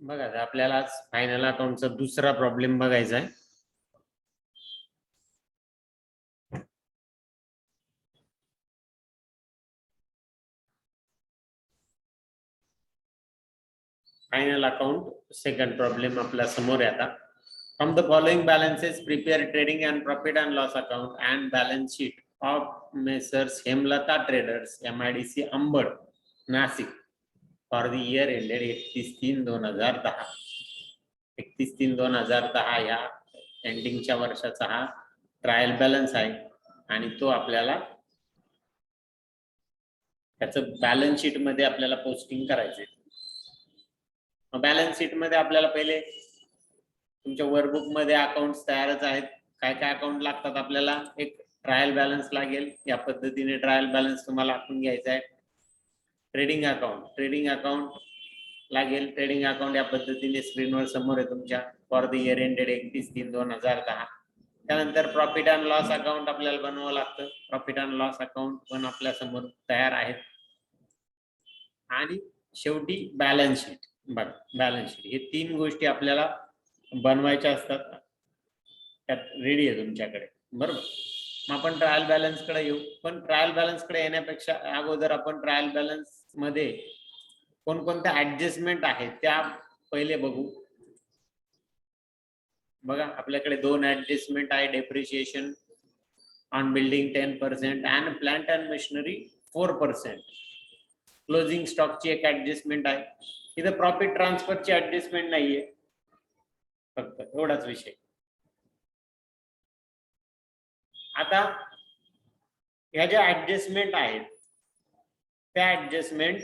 बघा आपल्याला आज फायनल अकाउंटचा दुसरा प्रॉब्लेम बघायचा आहे. फायनल अकाउंट सेकंड प्रॉब्लेम आपल्या समोर आहे आता. From the following balances prepare trading and profit and loss account and balance sheet of messrs Hemlata traders MIDC Ambad Nashik for the year ended 31/3/2010. 31/3/2010 या एंडिंगच्या वर्षाचा हा ट्रायल बॅलन्स आहे आणि तो आपल्याला त्याचं बॅलन्स शीट मध्ये आपल्याला पोस्टिंग करायचंय. बॅलन्स शीट मध्ये आपल्याला पहिले तुमच्या वर्कबुक मध्ये अकाउंट्स तयारच आहेत. काय काय अकाउंट लागतात आपल्याला? एक ट्रायल बॅलन्स लागेल. या पद्धतीने ट्रायल बॅलन्स तुम्हाला आखून घ्यायचा आहे. ट्रेडिंग अकाउंट लागेल. ट्रेडिंग अकाउंट या पद्धतीने स्क्रीनवर समोर आहे तुमच्या फॉर द इयर एंडेड 31/3/2010. त्यानंतर प्रॉफिट अँड लॉस अकाउंट आपल्याला बनवावं लागतं. प्रॉफिट अँड लॉस अकाउंट पण आपल्या समोर तयार आहेत. आणि शेवटी बॅलन्स शीट. बघा बॅलन्स शीट हे तीन गोष्टी आपल्याला बनवायच्या असतात. त्यात रेडी आहे तुमच्याकडे, बरोबर. मग आपण ट्रायल बॅलन्स कडे येऊ. पण ट्रायल बॅलन्स कडे येण्यापेक्षा अगोदर आपण ट्रायल बॅलन्स मध्ये कोणकोणत्या ऍडजस्टमेंट आहेत त्या पहिले बघू. बघा आपल्याकडे दोन ऍडजस्टमेंट आहे. Depreciation on building 10% and plant and machinery 4%. Closing स्टॉकची एक ऍडजस्टमेंट आहे. इथं प्रॉफिट ट्रान्सफरची ऍडजस्टमेंट नाहीये, फक्त एवढाच विषय. आता ह्या ज्या ऍडजस्टमेंट आहेत त्या ऍडजस्टमेंट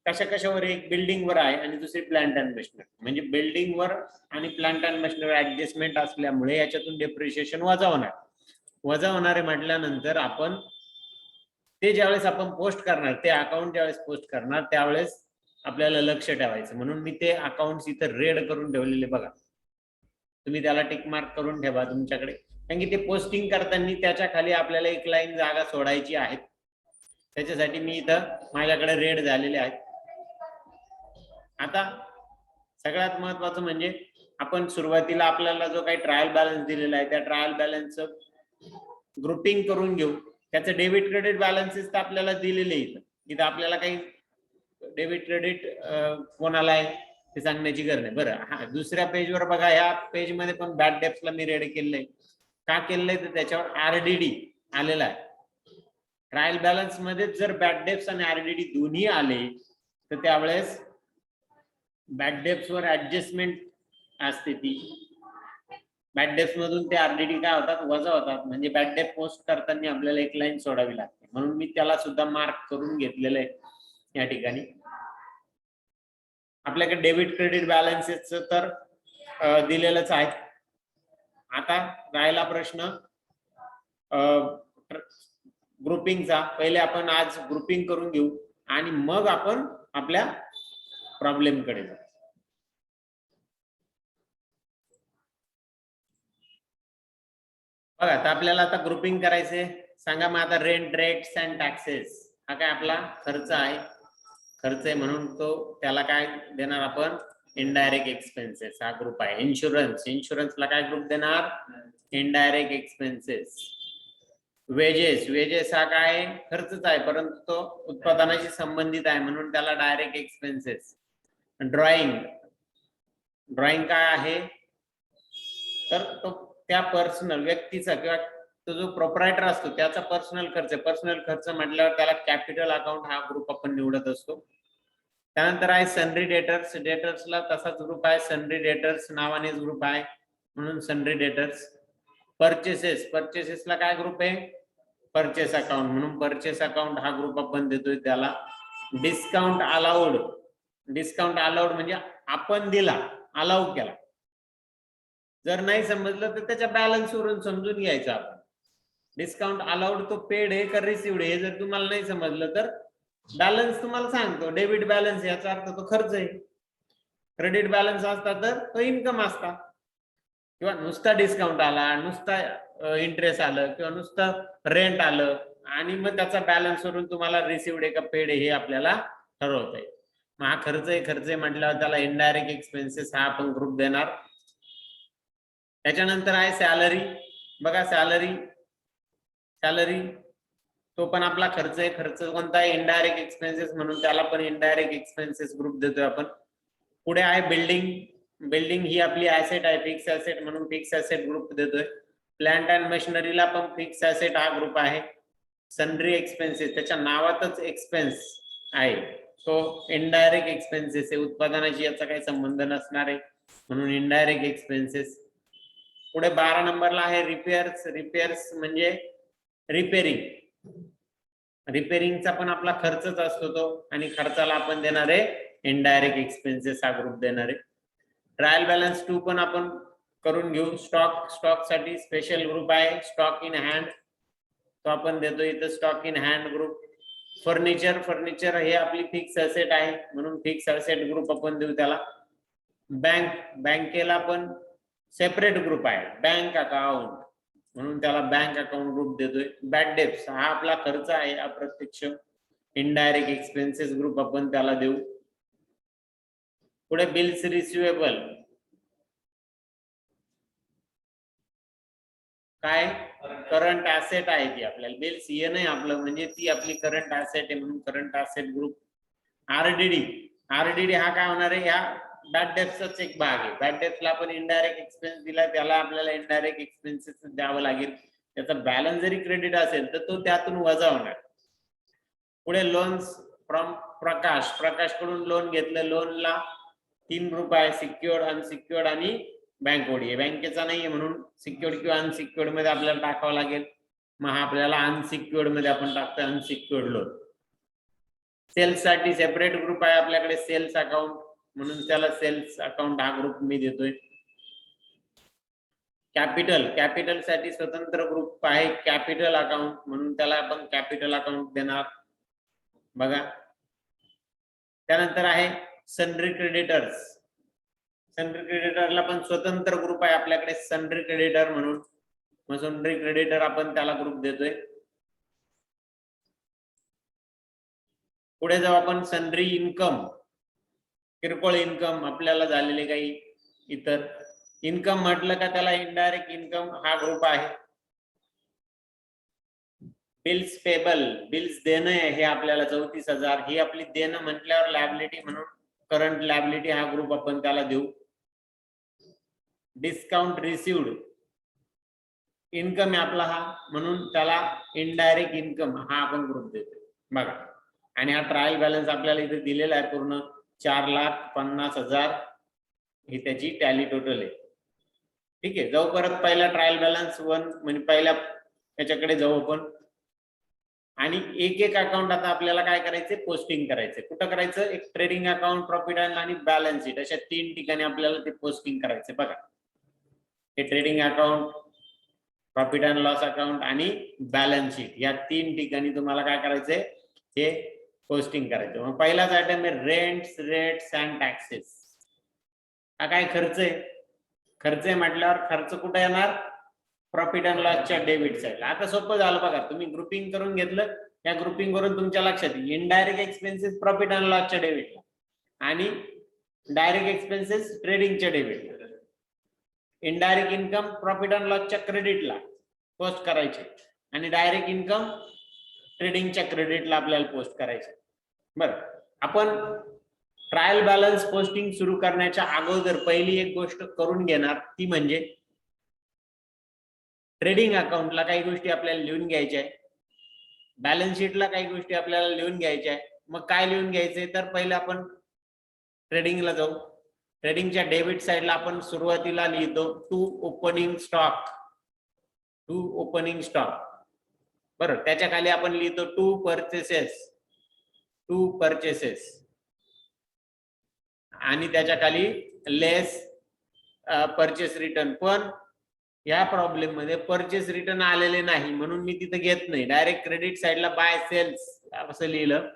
कशा कशावर? एक बिल्डिंग वर आहे आणि दुसरी प्लांट अँड मशिनरी. म्हणजे बिल्डिंग वर आणि प्लांट अँड मशिनरी ऍडजस्टमेंट असल्यामुळे याच्यातून डेप्रिशिएशन वजा होणार आहे. म्हटल्यानंतर आपण ते ज्यावेळेस आपण पोस्ट करणार, ते अकाउंट ज्यावेळेस पोस्ट करणार त्यावेळेस आपल्याला लक्ष ठेवायचं. म्हणून मी ते अकाउंट्स इथं रेड करून ठेवलेले. बघा तुम्ही त्याला टिक मार्क करून ठेवा तुमच्याकडे, कारण की ते पोस्टिंग करताना त्याच्या खाली आपल्याला एक लाईन जागा सोडायची आहे. त्याच्यासाठी मी इथं माझ्याकडे रेड झालेले आहेत. आता सगळ्यात महत्वाचं म्हणजे आपण सुरुवातीला आपल्याला जो काही ट्रायल बॅलन्स दिलेला आहे त्या ट्रायल बॅलन्सचं ग्रुपिंग करून घेऊ. त्याचं डेबिट क्रेडिट बॅलन्सेस तर आपल्याला दिलेले इथं आपल्याला काही डेबिट क्रेडिट कोणाला आहे ते सांगण्याची गरज नाही. बरं, हा दुसऱ्या पेजवर बघा. ह्या पेज मध्ये पण बॅड डेप्सला मी रेड केलंय. का केलंय तर त्याच्यावर RDD आलेला आहे. ट्रायल बॅलन्स मध्ये जर बॅड डेप्स आणि RDD दोन्ही आले तर त्यावेळेस बॅड डेप्स वर ऍडजस्टमेंट असते. ती बॅड डेप्स मधून ते RDD काय होतात? वजा होतात. म्हणजे बॅड डेप पोस्ट करताना आपल्याला एक लाईन सोडावी लागते. म्हणून मी त्याला सुद्धा मार्क करून घेतलेलं आहे या ठिकाणी. आपल्याकडे डेबिट क्रेडिट बॅलन्सेस तर दिलेलंच आहे. आता राहिला प्रश्न ग्रुपिंगचा. पहिले आपण आज ग्रुपिंग करून घेऊ आणि मग आपण आपल्या प्रॉब्लेम कडे जाऊ. बघा आता आपल्याला आता ग्रुपिंग करायचे. सांगा मग आता रेंट, रेट्स अँड टॅक्सेस हा काय आपला खर्च आहे. खर्च आहे म्हणून तो त्याला काय देणार आपण? इनडायरेक्ट एक्सपेन्सेस हा ग्रुप आहे. इन्शुरन्सला काय ग्रुप देणार? Indirect expenses. वेजेस हा काय? खर्चच आहे परंतु तो उत्पादनाशी संबंधित आहे म्हणून त्याला डायरेक्ट एक्सपेन्सेस. ड्रॉइंग काय आहे? तर तो त्या पर्सनल व्यक्तीचा किंवा तो जो प्रोप्रायटर असतो त्याचा पर्सनल खर्च. पर्सनल खर्च म्हटल्यावर त्याला कॅपिटल अकाउंट हा ग्रुप आपण निवडत असतो. त्यानंतर आहे सनरी डेटर्स. डेटर्सला तसाच ग्रुप आहे. सनरी डेटर्स नावानेच ग्रुप आहे म्हणून सनरी डेटर्स. परचेसेसला काय ग्रुप आहे? परचेस अकाउंट म्हणून परचेस अकाउंट हा ग्रुप आपण देतोय त्याला. डिस्काउंट अलाउड म्हणजे आपण दिला, अलाउ केला. जर नाही समजलं तर त्याच्या बॅलन्स वरून समजून घ्यायचं आपण. डिस्काउंट अलाउड तो पेड आहे का रिसिव्ड आहे हे जर तुम्हाला नाही समजलं तर बॅलन्स तुम्हाला सांगतो. डेबिट बॅलन्स याचा अर्थ तो खर्च आहे. क्रेडिट बॅलन्स असता तर तो इन्कम असता. किंवा नुसता डिस्काउंट आला, नुसता इंटरेस्ट आलं किंवा नुसतं रेंट आलं आणि मग त्याचा बॅलन्स वरून तुम्हाला रिसिव्ड आहे का पेड आहे हे आपल्याला ठरवता येईल. हा खर्च आहे म्हटल्यावर त्याला इनडायरेक्ट एक्सपेन्सेस हा आपण ग्रुप देणार. त्याच्यानंतर आहे सॅलरी. बघा सॅलरी तो पण आपला खर्च आहे. खर्च कोणता आहे? इनडायरेक्ट एक्सपेन्सेस, म्हणून त्याला पण इनडायरेक्ट एक्सपेन्सेस ग्रुप देतोय आपण. पुढे आहे बिल्डिंग ही आपली ऍसेट आहे, फिक्स ऍसेट, म्हणून फिक्स ऍसेट ग्रुप देतोय. प्लांट अँड मशिनरीला पण फिक्स ऍसेट हा ग्रुप आहे. सन्ड्री एक्सपेन्सेस, त्याच्या नावातच एक्सपेन्स आहे, तो इनडायरेक्ट एक्सपेन्सेस आहे. उत्पादनाशी याचा काही संबंध नसणार आहे, म्हणून इनडायरेक्ट एक्सपेन्सेस. पुढे 12 नंबरला आहे रिपेअर्स म्हणजे रिपेअरिंगचा पण आपला खर्चच असतो तो, आणि खर्चाला आपण देणार आहे इनडायरेक्ट एक्सपेन्सेस हा ग्रुप देणार आहे. ट्रायल बॅलन्स 2 पण आपण करून घेऊ. स्टॉक साठी स्पेशल ग्रुप आहे स्टॉक इन हँड, तो आपण देतो इथं stock in hand group. Furniture हे आपली फिक्स असेट आहे, म्हणून फिक्स असेट ग्रुप आपण देऊ त्याला. बँकेला पण सेपरेट ग्रुप आहे बँक अकाउंट, म्हणून त्याला बँक अकाउंट ग्रुप देतोय. बॅड डेब्ट्स हा आपला खर्च आहे अप्रत्यक्ष, इनडायरेक्ट एक्सपेन्सेस ग्रुप आपण त्याला देऊ. पुढे बिल्स रिसिवेबल काय करंट ऍसेट आहे ती आपल्याला. बिल्स हे नाही आपलं, म्हणजे ती आपली करंट ऍसेट आहे, म्हणून करंट ऍसेट ग्रुप. आरडीडी हा काय होणार आहे? या बॅड डेब्टचाच एक भाग आहे. बॅड डेब्टला आपण इनडायरेक्ट एक्सपेन्स दिला, त्याला आपल्याला इनडायरेक्ट एक्सपेन्सेस द्यावं लागेल. त्याचा बॅलन्स जरी क्रेडिट असेल तर तो त्यातून वजा होणार. पुढे लोन्स फ्रॉम प्रकाश कडून लोन घेतलं. लोनला 3 ग्रुप आहे, सिक्युअर्ड, अनसिक्युअर्ड आणि बँक ओडी. बँकेचा नाहीये म्हणून सिक्युअर्ड किंवा अनसिक्युअर्ड मध्ये आपल्याला टाकावं लागेल. मग हा आपल्याला अनसिक्युअर्ड मध्ये आपण टाकतोय अनसिक्युअर्ड लोन. सेल्स साठी सेपरेट ग्रुप आहे आपल्याकडे सेल्स अकाउंट, म्हणून त्याला सेल्स अकाउंट हा ग्रुप मी देतोय. कॅपिटल साठी स्वतंत्र ग्रुप आहे कॅपिटल अकाउंट, म्हणून त्याला आपण कॅपिटल अकाउंट देणार. बघा त्यानंतर आहे सन्ड्री क्रेडिटरला पण स्वतंत्र ग्रुप आहे आपल्याकडे सन्ड्री क्रेडिटर म्हणून, मग सन्ड्री क्रेडिटर आपण त्याला ग्रुप देतोय. पुढे जाऊ आपण सन्ड्री इन्कम, किरकोळ इन्कम आपल्याला झालेले काही इतर इन्कम म्हटलं का त्याला इनडायरेक्ट इन्कम हा ग्रुप आहे. बिल्स पेबल बिल्स देणं हे आपल्याला 34,000 ही आपली देणं म्हटल्यावर लायबिलिटी, म्हणून करंट लायबिलिटी हा ग्रुप आपण त्याला देऊ. डिस्काउंट रिसिव्ड इन्कम आहे आपला हा, म्हणून त्याला इनडायरेक्ट इन्कम हा आपण ग्रुप देतो. बघा आणि हा ट्रायल बॅलन्स आपल्याला इथे दिलेला आहे पूर्ण 4,50,000 ही त्याची टॅली टोटल आहे. ठीक आहे, जाऊ परत पहिला ट्रायल बॅलन्स 1 म्हणजे पहिल्या याच्याकडे जाऊ आपण. आणि एक अकाउंट आता आपल्याला काय करायचे? पोस्टिंग करायचे. कुठं करायचं? एक ट्रेडिंग अकाउंट, प्रॉफिट अँड आणि बॅलन्स शीट अशा 3 ठिकाणी आपल्याला ते पोस्टिंग करायचे. बघा हे trading account, profit and loss account आणि बॅलन्स शीट या 3 ठिकाणी तुम्हाला काय करायचंय? हे पोस्टिंग करायचं. मग पहिलाच आयटम आहे रेट्स अँड टॅक्सेस. हा काय खर्च आहे? खर्च आहे म्हटल्यावर खर्च कुठे येणार? प्रॉफिट अँड लॉसच्या डेबिट साईडला. आता सोपं झालं बघा, तुम्ही ग्रुपिंग करून घेतलं, या ग्रुपिंग करून तुमच्या लक्षात येईल इनडायरेक्ट एक्सपेन्सेस प्रॉफिट अँड लॉसच्या डेबिटला आणि डायरेक्ट एक्सपेन्सेस ट्रेडिंगच्या डेबिटला. इनडायरेक्ट इन्कम प्रॉफिट अँड लॉसच्या क्रेडिटला पोस्ट करायचे आणि डायरेक्ट इन्कम ट्रेडिंगच्या क्रेडिटला आपल्याला पोस्ट करायचे. बरं, आपण ट्रायल बॅलन्स पोस्टिंग सुरू करण्याच्या अगोदर पहिली एक गोष्ट करून घेणार, ती म्हणजे ट्रेडिंग अकाउंटला काही गोष्टी आपल्याला लिहून घ्यायच्या आहे, बॅलन्स शीटला काही गोष्टी आपल्याला लिहून घ्यायच्या आहे. मग काय लिहून घ्यायचंय? तर पहिलं आपण ट्रेडिंगला जाऊ. ट्रेडिंगच्या डेबिट साईडला आपण सुरुवातीला लिहितो टू ओपनिंग स्टॉक. बरं, त्याच्या खाली आपण लिहितो टू परचेसेस आणि त्याच्या खाली लेस परचेस रिटर्न. पण या प्रॉब्लेम मध्ये परचेस रिटर्न आलेले नाही, म्हणून मी तिथे घेत नाही. डायरेक्ट क्रेडिट साईडला बाय सेल्स असं लिहिलं,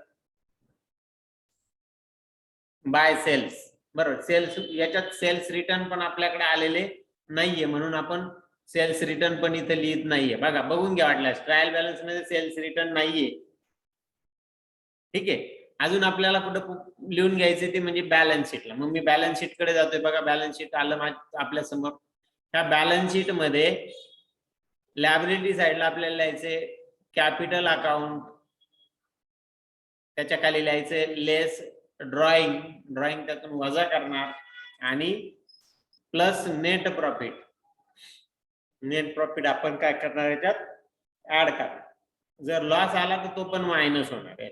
बाय सेल्स. बरोबर, सेल्स याच्यात सेल्स रिटर्न पण आपल्याकडे आलेले नाहीये, म्हणून आपण सेल्स रिटर्न पण इथे लिहित नाहीये. बघा, बघून घ्या वाटल्यास ट्रायल बॅलन्स मध्ये सेल्स रिटर्न नाहीये. ठीक आहे, अजून आपल्याला कुठं लिहून घ्यायचे ते म्हणजे बॅलन्स शीटला. मग मी बॅलन्स शीट कडे जातोय. बघा बॅलन्स शीट आलं आपल्या समोर. त्या बॅलन्स शीट मध्ये लायबिलिटी साइडला आपल्याला लिहायचे कॅपिटल अकाउंट, त्याच्या खाली लिहायचे लेस ड्रॉइंग, ड्रॉइंग त्यातून वजा करणार, आणि plus net profit. Net profit आपण काय करणार याच्यात ऍड करणार. जर लॉस आला तर तो पण मायनस होणार आहे.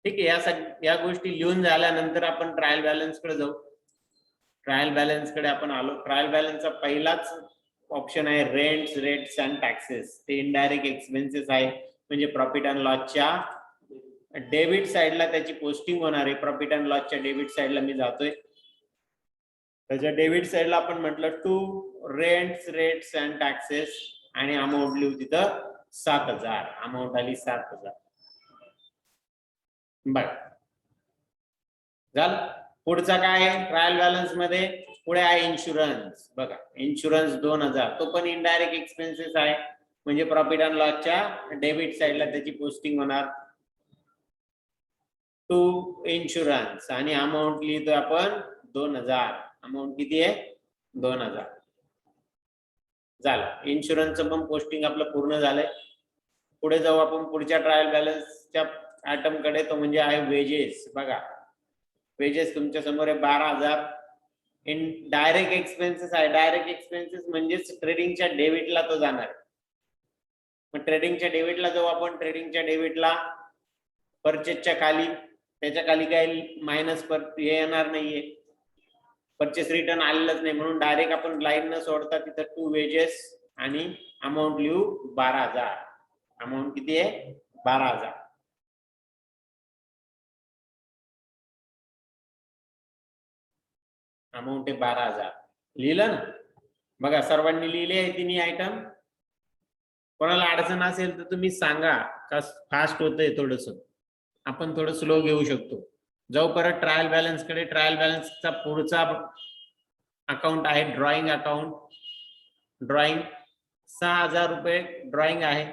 ठीक आहे. या गोष्टी लिहून झाल्यानंतर आपण ट्रायल बॅलन्स कडे जाऊ. ट्रायल बॅलन्स कडे आपण आलो. ट्रायल बॅलन्सचा पहिलाच ऑप्शन आहे रेंट्स, रेट्स अँड टॅक्सेस. ते इनडायरेक्ट एक्सपेन्सेस आहे, म्हणजे प्रॉफिट अँड लॉसच्या डेबिट साइडला त्याची पोस्टिंग होणार आहे. प्रॉफिट अँड लॉसच्या डेबिट साइडला मी जातोय. त्याच्या डेबिट साइडला आपण म्हटलं to rents, rates and taxes, आणि अमाऊंट लिहू तिथं 7,000. अमाऊंट आली 7,000. बघा झालं. पुढचा काय आहे ट्रायल बॅलन्स मध्ये? पुढे आहे इन्शुरन्स. बघा इन्शुरन्स 2,000. तो पण इनडायरेक्ट एक्सपेन्सेस आहे, म्हणजे प्रॉफिट अँड लॉसच्या डेबिट साइडला त्याची पोस्टिंग होणार टू इन्शुरन्स, आणि अमाऊंट लिहितोय आपण 2,000. अमाऊंट किती आहे? 2,000. झालं. इन्शुरन्सचं पण पोस्टिंग आपलं पूर्ण झालंय. पुढे जाऊ आपण पुढच्या ट्रायल बॅलन्सच्या आयटम कडे, तो म्हणजे आहे वेजेस. बघा वेजेस तुमच्या समोर आहे 12,000. इन डायरेक्ट एक्सपेन्सेस आहे. डायरेक्ट एक्सपेन्सेस म्हणजेच ट्रेडिंगच्या डेबिटला तो जाणार. मग ट्रेडिंगच्या डेबिटला जाऊ आपण. ट्रेडिंगच्या डेबिटला परचेसच्या खाली, त्याच्या खाली काही मायनस हे येणार नाहीये, परचेस रिटर्न आलेलंच नाही, म्हणून डायरेक्ट आपण लाईन न सोडता तिथं टू वेजेस आणि अमाऊंट लिहू 12,000. अमाऊंट किती आहे? 12,000. अमाऊंट आहे 12,000. लिहिलं ना? बघा सर्वांनी लिहिले आहे तिन्ही आयटम. कोणाला अडचण असेल तर तुम्ही सांगा, का फास्ट होतंय थोडस, आपण थोडं स्लो घेऊ शकतो. जाऊ परत ट्रायल बॅलन्स कडे. ट्रायल बॅलन्सचा पुढचा अकाउंट आहे ड्रॉइंग अकाउंट. ड्रॉइंग 6,000 रुपये ड्रॉइंग आहे.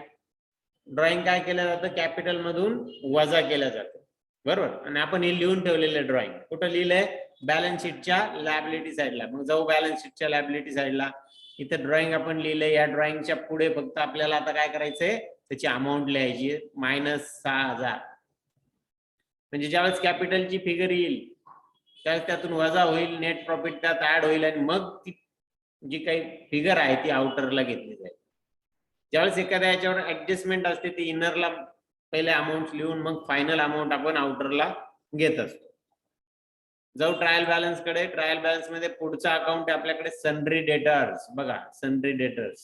ड्रॉइंग काय केलं जातं? कॅपिटल मधून वजा केलं जातं, बरोबर. आणि आपण हे लिहून ठेवलेलं ड्रॉइंग कुठं लिहिलंय? बॅलन्स शीटच्या लायबिलिटी साइडला. मग जाऊ बॅलन्स शीटच्या लायबिलिटी साइडला. इथं ड्रॉइंग आपण लिहिलंय. या ड्रॉइंगच्या पुढे फक्त आपल्याला आता काय करायचंय? त्याची अमाऊंट लिहायची -6,000. म्हणजे ज्यावेळेस कॅपिटलची फिगर येईल त्यावेळेस त्यातून वजा होईल, नेट प्रॉफिट त्यात ऍड होईल, आणि मग ती जी काही फिगर आहे ती आउटरला घेतली जाईल. ज्यावेळेस एखाद्या याच्यावर ऍडजस्टमेंट असते ती इनरला पहिले अमाऊंट लिहून मग फायनल अमाऊंट आपण आउटरला घेत असतो. जाऊ ट्रायल बॅलन्स कडे. ट्रायल बॅलन्स मध्ये पुढचा अकाउंट आहे आपल्याकडे सन्ड्री डेटर्स. बघा सन्ड्री डेटर्स.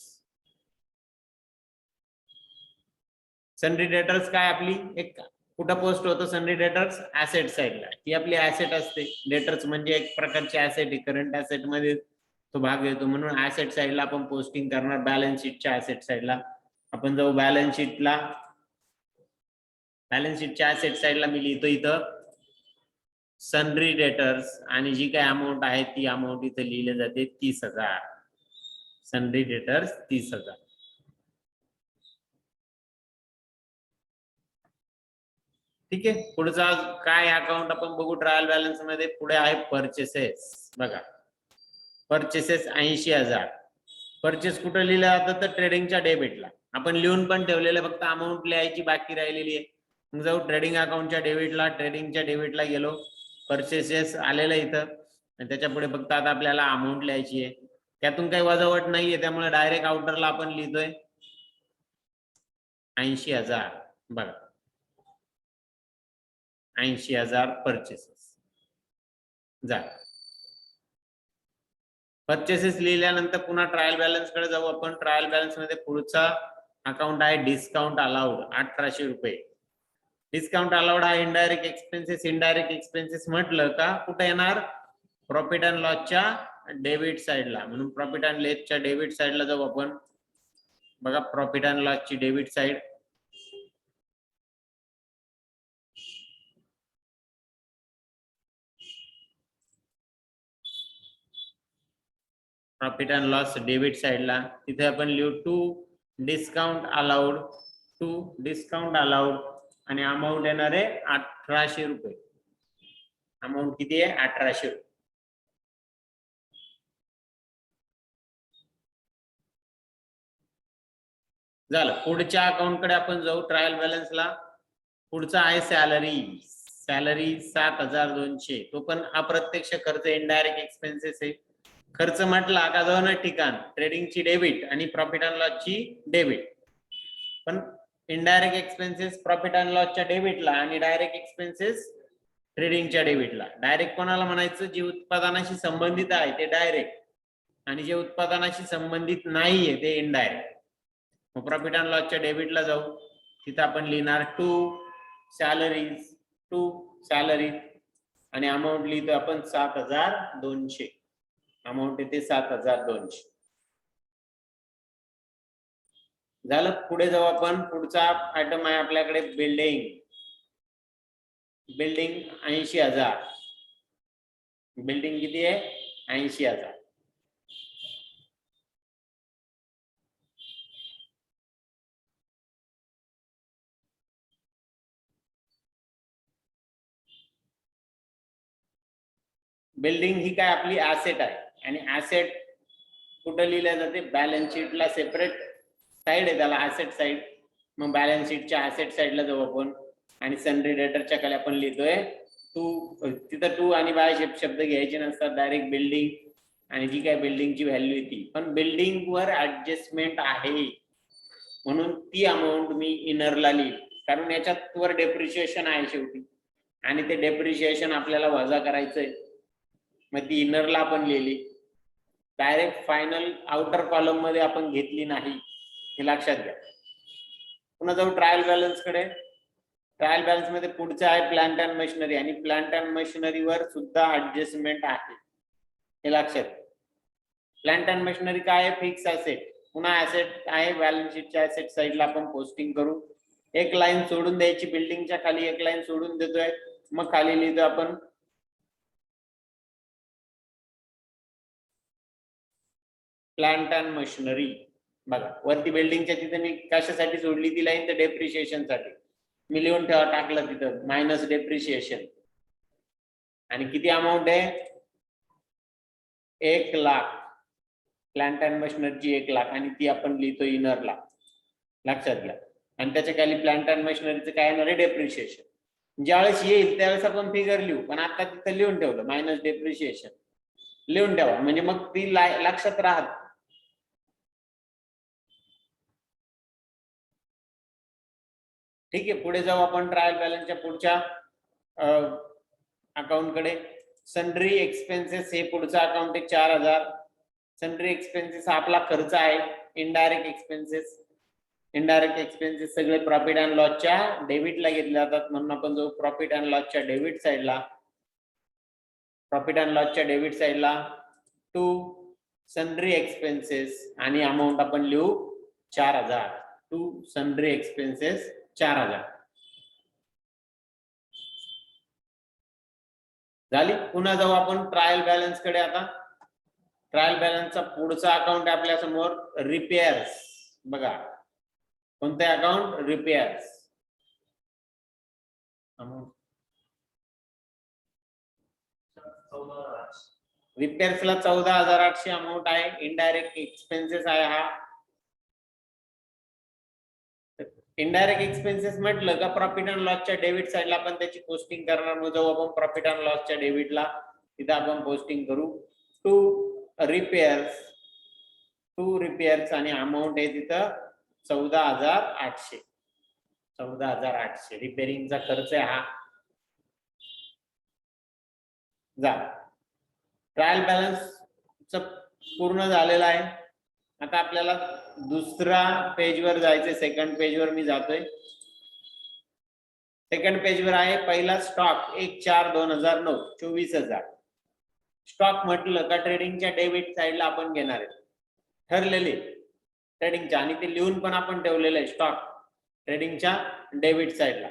सन्ड्री डेटर्स काय आपली एक कुठं पोस्ट होतं? सन्ड्री डेटर्स ऍसेट साइडला. ती आपली ऍसेट असते. डेटर्स म्हणजे एक प्रकारची ऍसेट आहे. करंट ऍसेट मध्ये तो भाग येतो, म्हणून ऍसेट साइडला आपण पोस्टिंग करणार. बॅलन्स शीटच्या ऍसेट साइडला आपण जाऊ. बॅलन्स शीटला, बॅलन्स शीटच्या ऍसेट साइडला मी लिहितो इथं सन्ड्री डेटर्स, आणि जी काही अमाऊंट आहे ती अमाऊंट इथे लिहिले जाते 30,000. Sundry debtors 30,000. ठीक आहे. पुढचा काय अकाउंट आपण बघू ट्रायल बॅलन्स मध्ये? पुढे आहे परचेसेस. बघा परचेसेस 80,000. परचेस कुठे लिहिलं जातं? तर ट्रेडिंगच्या डेबिटला. आपण लिहून पण ठेवलेलं, फक्त अमाऊंट लिहायची बाकी राहिलेली आहे. मग जाऊ ट्रेडिंग अकाउंटच्या डेबिटला. ट्रेडिंगच्या डेबिटला गेलो. परचेसेस आलेलं इथं, आणि त्याच्या पुढे फक्त आता आपल्याला अमाऊंट लिहायची आहे. त्यातून काही वजावट नाहीये, त्यामुळे डायरेक्ट आउटरला आपण लिहितोय 80,000. बघा 80,000 परचेसेस झालं. परचेसेस लिहिल्यानंतर पुन्हा ट्रायल बॅलन्स कडे जाऊ आपण. ट्रायल बॅलन्स मध्ये पुढचा अकाउंट आहे डिस्काउंट अलाउड 1800 रुपये. डिस्काउंट अलाउड हा इनडायरेक्ट एक्सपेन्सेस. इनडायरेक्ट एक्सपेन्सेस म्हटलं का कुठे येणार? प्रॉफिट अँड लॉसच्या डेबिट साइडला. म्हणून प्रॉफिट अँड लॉसच्या डेबिट साइडला जाऊ आपण. बघा प्रॉफिट अँड लॉसची debit side. Profit and loss debit साइडला तिथे आपण लिहू to discount allowed. To discount allowed, आणि अमाऊंट येणार आहे 1800 रुपये. अमाऊंट किती आहे? 1800 रुपये. झालं. पुढच्या अकाउंट कडे आपण जाऊ. ट्रायल बॅलन्सला पुढचा आहे सॅलरी. सॅलरी 7200. तो पण अप्रत्यक्ष खर्च, इनडायरेक्ट एक्सपेन्सेस आहे. खर्च म्हटला का दोन ठिकाण, ट्रेडिंगची डेबिट आणि प्रॉफिट अँड लॉसची डेबिट. पण इनडायरेक्ट एक्सपेन्सेस प्रॉफिट अँड लॉसच्या डेबिटला आणि डायरेक्ट एक्सपेन्सेस ट्रेडिंगच्या डेबिटला. डायरेक्ट कोणाला म्हणायचं? जे उत्पादनाशी संबंधित आहे ते डायरेक्ट, आणि जे उत्पादनाशी संबंधित नाहीये ते इनडायरेक्ट. मग प्रॉफिट अँड लॉसच्या डेबिटला जाऊ. तिथं आपण लिहिणार टू सॅलरीज आणि अमाऊंट लिहितो आपण 7200. अमाऊंट येते 7200. झालं. पुढे जाऊ आपण. पुढचा आयटम आहे आपल्याकडे बिल्डिंग. 80,000. बिल्डिंग किती आहे? 80,000. बिल्डिंग ही काय आपली ऍसेट आहे, आणि ऍसेट कुठं लिहिल्या जाते? बॅलन्स शीटला सेपरेट साइड आहे त्याला, ऍसेट साइड. मग बॅलन्स शीटच्या ऍसेट साइडला जाऊ आपण, आणि सन्ड्री डेटरच्या खाली आपण लिहितोय टू. तिथं टू आणि बाय शब्द घ्यायचे नसतात, डायरेक्ट बिल्डिंग आणि जी काय बिल्डिंगची व्हॅल्यू येते. पण बिल्डिंग वर ऍडजस्टमेंट आहे म्हणून ती अमाऊंट मी इनरला लिहिली, कारण याच्यात वर डेप्रिशिएशन आहे शेवटी, आणि ते डेप्रिशिएशन आपल्याला वजा करायचंय. मग ती इनरला आपण लिहिली. डायरेक्ट फायनल आउटर कॉलम मध्ये आपण घेतली नाही, हे लक्षात घ्या. पुन्हा जाऊ ट्रायल बॅलन्स कडे. ट्रायल बॅलन्स मध्ये पुढचं आहे प्लांट अँड मशिनरी, आणि प्लांट अँड मशिनरी वर सुद्धा ऍडजस्टमेंट आहे, हे लक्षात. प्लांट अँड मशिनरी काय आहे? Fix asset. पुन्हा ऍसेट आहे, बॅलन्स शीटच्या ऍसेट साइडला आपण पोस्टिंग करू. एक लाईन सोडून द्यायची, बिल्डिंगच्या खाली एक लाईन सोडून देतोय. मग खाली लिहितो आपण प्लांट अँड मशिनरी. बघा वरती बिल्डिंगच्या तिथे मी कशासाठी सोडली ती लाईन? तर डेप्रिशिएशन साठी. मी लिहून टाकलं तिथं मायनस डेप्रिशिएशन. आणि किती अमाऊंट आहे? 1,00,000. प्लांट अँड मशिनरीची 1,00,000, आणि ती आपण लिहितो इनरला, लक्षात घ्या. आणि त्याच्या खाली प्लांट अँड मशिनरीचं काय येणार आहे? डेप्रिशिएशन. ज्यावेळेस येईल त्यावेळेस आपण फिगर लिहू, पण आता तिथं लिहून ठेवलं मायनस डेप्रिशिएशन. लिहून ठेवा म्हणजे मग ती लक्षात राहत. ठीक आहे. पुढे जाऊ आपण ट्रायल बॅलन्सच्या पुढच्या अकाउंट कडे. सन्ड्री एक्सपेन्सेस हे पुढचा अकाउंट आहे 4,000. सन्ड्री एक्सपेन्सेस आपला खर्च आहे. इनडायरेक्ट एक्सपेन्सेस सगळे प्रॉफिट अँड लॉसच्या डेबिटला घेतले जातात, म्हणून आपण जाऊ प्रॉफिट अँड लॉसच्या डेबिट साइडला. प्रॉफिट अँड लॉसच्या डेबिट साइडला टू सन्ड्री एक्सपेन्सेस, आणि अमाऊंट आपण लिहू 4,000. टू सन्ड्री एक्सपेन्सेस 4,000 झाली. पुन्हा जाऊ आपण ट्रायल बॅलन्स कडे. आता ट्रायल बॅलन्सचा पुढचा अकाउंट आपल्या समोर रिपेअर्स. बघा कोणते अकाउंट? रिपेअर्स. रिपेअर्सला 14,800 अमाऊंट आहे. इनडायरेक्ट एक्सपेन्सेस आहे हा. इनडायरेक्ट एक्सपेन्सेस म्हटलं का प्रॉफिट अँड लॉसच्या डेबिट साइडला आपण त्याची पोस्टिंग करणार. मग जाऊ आपण प्रॉफिट अँड लॉसच्या डेबिटला, तिथं आपण पोस्टिंग करू टू रिपेअर्स, आणि अमाऊंट आहे तिथं 14,800. 14,800 रिपेअरिंगचा खर्च आहे हा. ट्रायल बॅलन्स पूर्ण झालेला आहे. आता आपल्याला दुसरा पेजवर जायचंय. सेकंड पेजवर मी जातोय. सेकंड पेजवर आहे पहिला स्टॉक 1/4/2009 24,000. स्टॉक म्हटलं का ट्रेडिंगच्या डेबिट साइडला आपण घेणार आहे, ठरलेले ट्रेडिंगच्या, आणि ते लिहून पण आपण ठेवलेलं आहे स्टॉक ट्रेडिंगच्या डेबिट साइडला.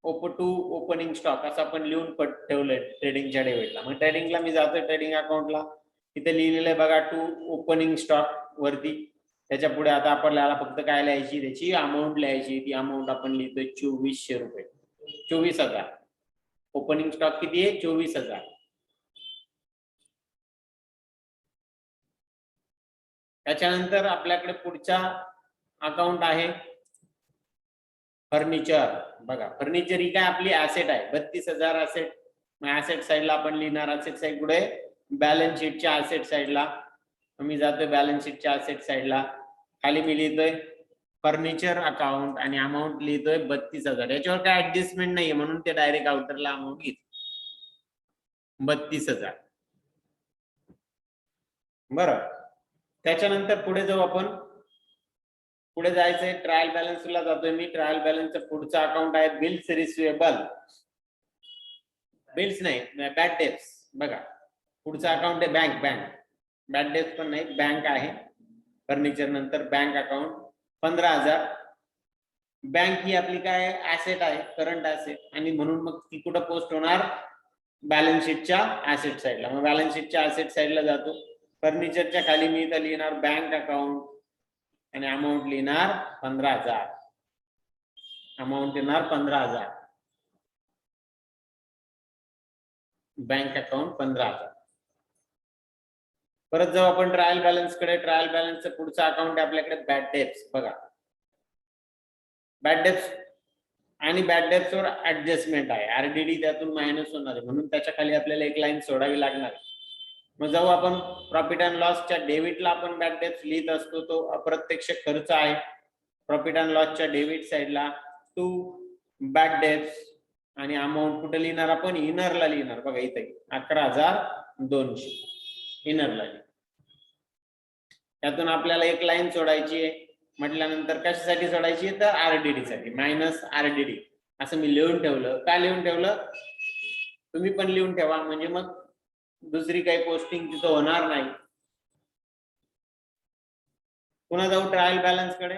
ओपनिंग स्टॉक असं आपण लिहून ठेवलंय ट्रेडिंगच्या डेबिटला. मग ट्रेडिंगला मी जातोय, ट्रेडिंग अकाउंटला, तिथे लिहिलेलं आहे बघा टू ओपनिंग स्टॉक वरती. त्याच्या पुढे आता आपल्याला फक्त काय लिहायची? त्याची अमाऊंट लिहायची. ती अमाऊंट आपण लिहितोय 2,400 रुपये. 24,000. ओपनिंग स्टॉक किती आहे 24,000. त्याच्यानंतर आपल्याकडे पुढचा अकाउंट आहे फर्निचर. बघा फर्निचर ही काय आपली ऍसेट आहे 32,000 ऍसेट. मग ऍसेट साइडला आपण लिहिणार ऍसेट साइड कुठे बॅलन्स शीटच्या ऍसेट साइडला. मी जातोय बॅलन्स शीटच्या ऍसेट साइडला. खाली मी लिहितोय फर्निचर अकाउंट आणि अमाऊंट लिहितोय 32,000. याच्यावर काय ऍडजस्टमेंट नाहीये म्हणून ते डायरेक्ट आउटरला अमाऊंट घेत 32,000. बरं त्याच्यानंतर पुढे जाऊ आपण. पुढे जायचंय ट्रायल बॅलन्सला जातोय मी. ट्रायल बॅलन्सचं पुढचा अकाउंट आहे बिल्स रिसिवेबल. बिल्स नाही बॅड डेट्स. बघा पुढचा अकाउंट आहे बँक. बॅड डेट्स पण नाही बँक आहे. फर्निचर नंतर बँक अकाउंट 15,000. बँक ही आपली काय ऍसेट आहे करंट ऍसेट आणि म्हणून मग ती कुठं पोस्ट होणार बॅलन्स शीटच्या ऍसेट साइडला. मग बॅलन्स शीटच्या ऍसेट साइडला जातो. फर्निचरच्या खाली मी इथं लिहिणार बँक अकाउंट आणि अमाऊंट लिहिणार 15,000. अमाऊंट येणार 15,000. Bank account 15,000. परत जाऊ आपण ट्रायल बॅलन्स कडे. ट्रायल बॅलन्सचं पुढचा अकाउंट आहे आपल्याकडे बॅड डेट्स. बघा बॅड डेट्स आणि बॅड डेट्स वर ऍडजस्टमेंट आहे. आरडीडी त्यातून मायनस होणार आहे म्हणून त्याच्या खाली आपल्याला एक लाईन सोडावी लागणार आहे. मग जाऊ आपण प्रॉफिट अँड लॉसच्या डेबिटला आपण बॅड डेट्स लिहित असतो तो अप्रत्यक्ष खर्च आहे. प्रॉफिट अँड लॉसच्या डेबिट साइडला टू बॅड डेट्स आणि अमाऊंट कुठे लिहिणार आपण इनरला लिहिणार. बघा इथे 11,200 इनरला. त्यातून आपल्याला एक लाईन सोडायची आहे म्हटल्यानंतर कशासाठी सोडायची तर आरडीडी साठी मायनस आरडीडी असं मी लिहून ठेवलं. काय लिहून ठेवलं तुम्ही पण लिहून ठेवा म्हणजे मग दुसरी काही पोस्टिंग तिथं होणार नाही. पुन्हा जाऊ ट्रायल बॅलन्स कडे.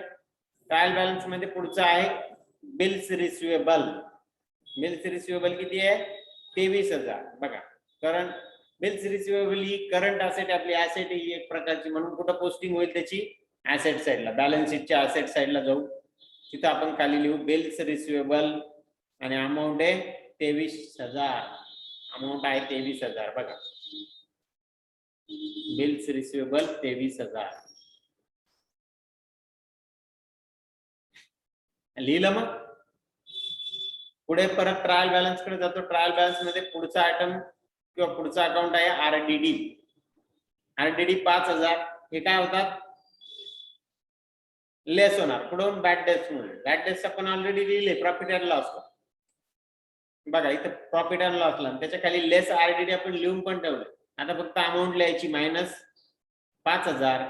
ट्रायल बॅलन्स मध्ये पुढचं आहे बिल्स रिसिवेबल. बिल्स रिसिवेबल किती आहे 23,000. बघा करंट बिल्स रिसिवेबल ही करंट ऍसेट आपली ऍसेट ही एक प्रकारची म्हणून कुठं पोस्टिंग होईल त्याची ऍसेट साइडला बॅलन्स शीटच्या ऍसेट साइडला जाऊ. तिथं आपण खाली लिहू बिल्स रिसिवेबल आणि अमाऊंट आहे 23,000. अमाऊंट आहे 23,000. बघा बिल्स रिसिवेबल 23,000 लिहिलं. मग पुढे परत ट्रायल बॅलन्स कडे जातो. ट्रायल बॅलन्स मध्ये पुढचा आयटम किंवा पुढचा अकाउंट आहे आरडीडी. आरडीडी 5,000. हे काय होतात लेस होणार पुढून बॅड डेट्स म्हणून. बॅड डेट्स आपण ऑलरेडी लिहिले प्रॉफिट अँड लॉस. बघा इथं प्रॉफिट अँड लॉसला त्याच्या खाली लेस आरडीडी आपण लिहून पण ठेवलं. आता फक्त अमाऊंट लिहायची मायनस 5,000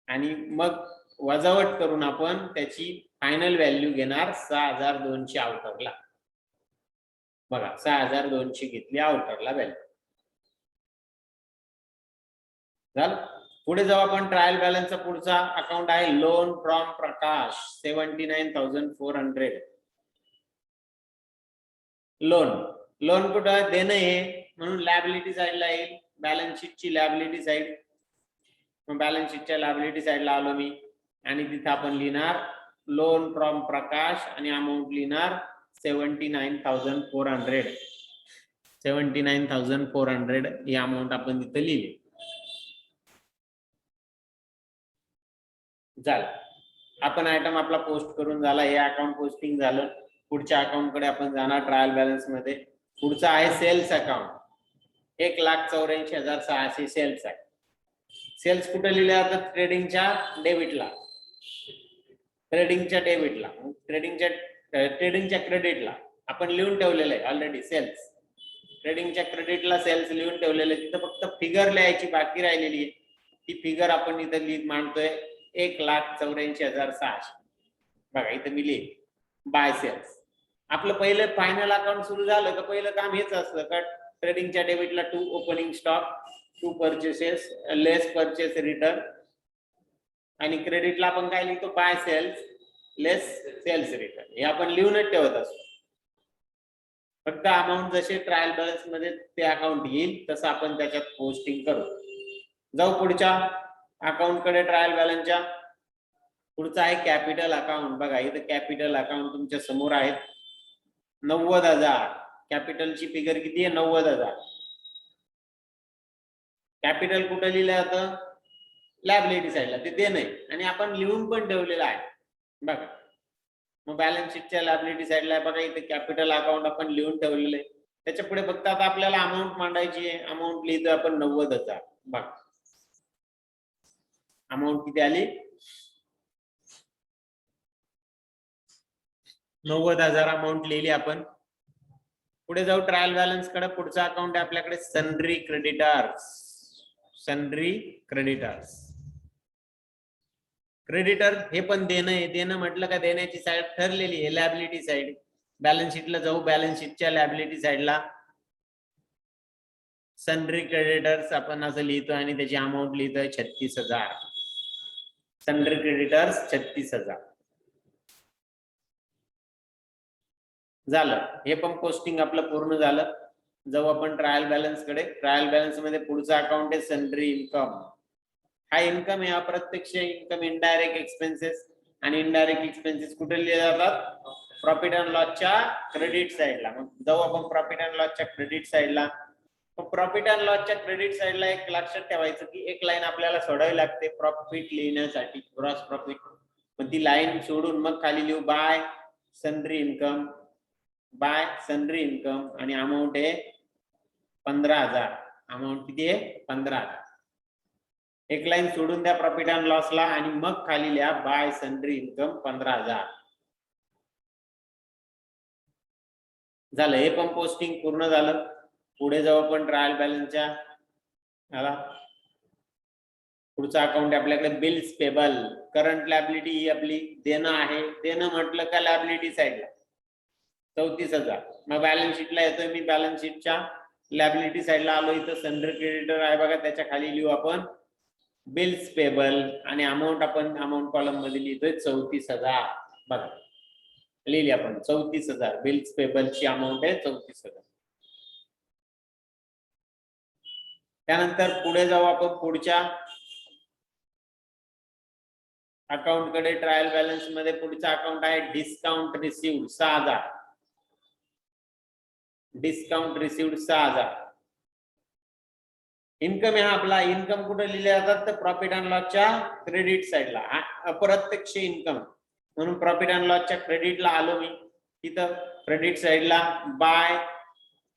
आणि मग वजावट करून आपण त्याची फायनल व्हॅल्यू घेणार 6,200 आउटरला. बघा 6,200 घेतली आउटरला व्हॅल्यू. झालं. पुढे जाऊ आपण ट्रायल बॅलन्सचा पुढचा अकाउंट आहे लोन फ्रॉम प्रकाश 79,400. लोन कुठं देणं आहे म्हणून लॅबिलिटी साइडला येईल बॅलन्स शीटची लॅबिलिटी साइड. मग बॅलन्स शीटच्या लॅबिलिटी साइडला आलो मी आणि तिथं आपण लिहिणार लोन फ्रॉम प्रकाश आणि अमाऊंट लिहिणार 79,400. 79,400 ही अमाऊंट आपण तिथे लिहिली. झालं. आपण आयटम आपला पोस्ट करून झाला. हे अकाउंट पोस्टिंग झालं. पुढच्या अकाउंट कडे आपण जाणार ट्रायल बॅलन्स मध्ये. पुढचा आहे सेल्स अकाउंट 1,84,600 सेल्स आहे. सेल्स कुठे लिहिले जातात ट्रेडिंगच्या डेबिटला. ट्रेडिंगच्या क्रेडिटला आपण लिहून ठेवलेलं आहे ऑलरेडी सेल्स. ट्रेडिंगच्या क्रेडिटला सेल्स लिहून ठेवलेले. तिथं फक्त फिगर लिहायची बाकी राहिलेली आहे. ती फिगर आपण इथं लिहित मांडतोय 1,84,600. बघा इथं मी लिहिले बाय सेल्स. आपलं पहिलं फायनल अकाउंट सुरू झालं तर पहिलं काम हेच असतं का ट्रेडिंगच्या डेबिटला to opening stock to purchases less purchase return आणि क्रेडिटला आपण काय लिहितो by sales less sales return. हे आपण लिहूनच ठेवत असतो. फक्त अमाऊंट जसे ट्रायल बॅलन्स मध्ये ते अकाउंट येईल तसं आपण त्याच्यात पोस्टिंग करू. जाऊ पुढच्या अकाउंट कडे. ट्रायल बॅलन्सच्या पुढचा आहे कॅपिटल अकाउंट. बघा इथं कॅपिटल अकाउंट तुमच्या समोर आहे. 90,000. कॅपिटलची फिगर किती आहे? 90,000. कॅपिटल कुठं लिहिलं जातं? लायबिलिटी साईडला. ते देणं आहे आणि आपण लिहून पण ठेवलेलं आहे बघा. मग बॅलन्स शीटच्या लायबिलिटी साईडला बघा इथे कॅपिटल अकाउंट आपण लिहून ठेवलेलं आहे. त्याच्या पुढे फक्त आता आपल्याला अमाऊंट मांडायची आहे. अमाऊंट लिहितो आपण 90,000. बघा अमाऊंट किती आली? 90,000 अमाऊंट लिहिली आपण. पुढे जाऊ ट्रायल बॅलन्स कडे. पुढचा अकाउंट आहे आपल्याकडे sundry creditors. Sundry creditors. Creditor हे पण देणं आहे. देणं म्हटलं का देण्याची साईड ठरलेली आहे लायबिलिटी साईड. बॅलन्स शीटला जाऊ. बॅलन्स शीटच्या लायबिलिटी साईडला सन्ड्री क्रेडिटर्स आपण असं लिहितो आणि त्याची अमाऊंट लिहितोय 36,000. सन्ड्री क्रेडिटर्स 36,000 झालं. हे पण पोस्टिंग आपलं पूर्ण झालं. जाऊ आपण ट्रायल बॅलन्स कडे. ट्रायल बॅलन्स मध्ये पुढचा अकाउंट आहे सन्ड्री इन्कम. हा इन्कम आहे अप्रत्यक्ष इन्कम, इनडायरेक्ट एक्सपेन्सेस. आणि इनडायरेक्ट एक्सपेन्सेस कुठे लिहिले जातात? प्रॉफिट अँड लॉसच्या क्रेडिट साईडला. मग जाऊ आपण प्रॉफिट अँड लॉसच्या क्रेडिट साईडला. प्रॉफिट अँड लॉसच्या क्रेडिट साईडला एक लक्षात ठेवायचं की एक लाईन आपल्याला सोडावी लागते प्रॉफिट लिहिण्यासाठी, ग्रॉस प्रॉफिट. मग ती लाईन सोडून मग खाली लिहू bye sundry income. Bye sundry income आणि अमाऊंट आहे 15,000. अमाऊंट किती आहे? 15,000. एक लाईन सोडून द्या प्रॉफिट अँड लॉसला आणि मग खाली लिहा बाय सन्ड्री इन्कम 15,000. झालं. हे पण पोस्टिंग पूर्ण झालं. पुढे जाऊ आपण ट्रायल बॅलन्सच्या. पुढचा अकाउंट आपल्याकडे बिल्स पेबल. करंट लायबिलिटी ही आपली देणं आहे. देणं म्हटलं का लायबिलिटी साईडला 34,000. मग बॅलन्स शीटला येतोय मी. बॅलन्स शीटच्या लायबिलिटी साईडला आलो. इथं सन्ड्री क्रेडिटर आहे बघा. त्याच्या खाली लिहू आपण बिल्स पेबल आणि अमाऊंट आपण अमाऊंट कॉलम मध्ये लिहितोय 34,000. बघा लिहिली आपण 34,000. बिल्स पेबलची अमाऊंट आहे 34,000. त्यानंतर पुढे जाऊ आपण पुढच्या अकाउंट कडे. ट्रायल बॅलन्स मध्ये पुढचा अकाउंट आहे discount received 6,000. Discount received 6,000. Income आहे आपला. इन्कम कुठे लिहिले जातात? तर प्रॉफिट अँड लॉसच्या क्रेडिट साईडला. अप्रत्यक्ष इन्कम म्हणून प्रॉफिट अँड लॉसच्या क्रेडिटला आलो मी. तिथं क्रेडिट साईडला बाय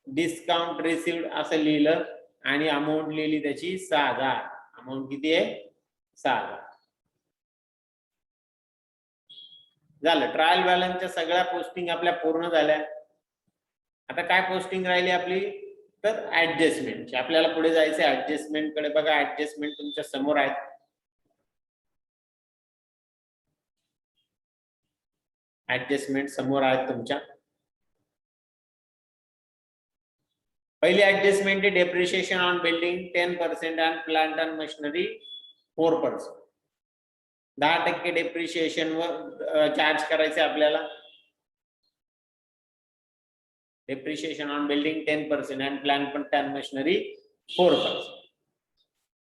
डिस्काउंट रिसिव्ड असं लिहिलं आणि अमाऊंट लिहिली त्याची 6,000. अमाऊंट किती आहे? 6,000. झालं. ट्रायल बॅलन्सच्या सगळ्या पोस्टिंग आपल्या पूर्ण झाल्या. आता काय पोस्टिंग राहिली आपली? तर ऍडजस्टमेंटची. आपल्याला पुढे जायचं ऍडजस्टमेंट कडे. बघा ऍडजस्टमेंट तुमच्या समोर आहेत. ऍडजस्टमेंट समोर आहेत तुमच्या. पहिली ऍडजस्टमेंट आहे डेप्रिशिएशन ऑन बिल्डिंग 10% आणि प्लांट अँड मशिनरी 4%. 10% डेप्रिशिएशन वर चार्ज करायचे आपल्याला. डेप्रिशिएशन ऑन बिल्डिंग 10% आणि प्लांट अँड मशिनरी 4%.